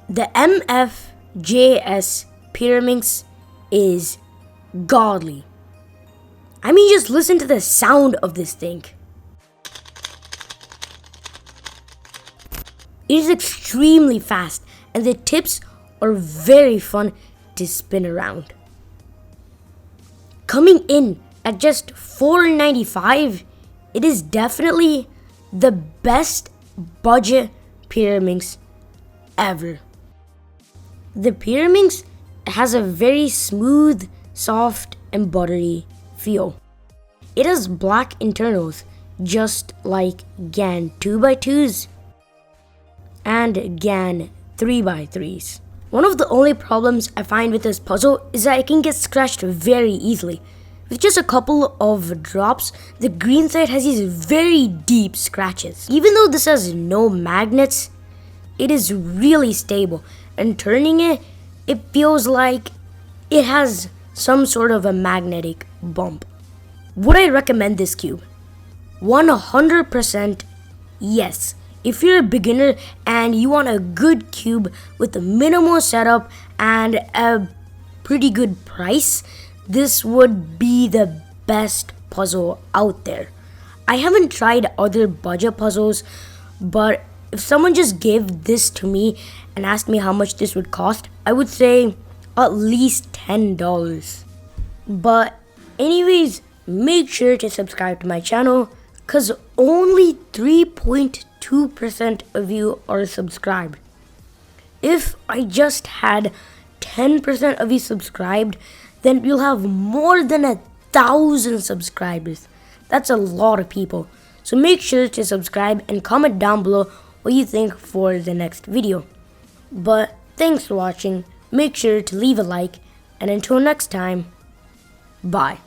The MFJS Pyraminx is godly. I mean, just listen to the sound of this thing. It is extremely fast and the tips are very fun to spin around. Coming in at just $4.95, it is definitely the best budget Pyraminx ever. The Pyraminx has a very smooth, soft and buttery feel. It has black internals just like GAN 2x2s and GAN 3x3s. One of the only problems I find with this puzzle is that it can get scratched very easily. With just a couple of drops, the green side has these very deep scratches. Even though this has no magnets, it is really stable, and turning it, it feels like it has some sort of a magnetic bump. Would I recommend this cube? 100% yes. If you're a beginner and you want a good cube with a minimal setup and a pretty good price, this would be the best puzzle out there. I haven't tried other budget puzzles, but if someone just gave this to me and asked me how much this would cost, I would say at least $10. But anyways, make sure to subscribe to my channel because only 3.2% of you are subscribed. If I just had 10% of you subscribed, then you'll have more than 1,000 subscribers. That's a lot of people. So make sure to subscribe and comment down below what you think for the next video. But thanks for watching. Make sure to leave a like, and until next time, bye.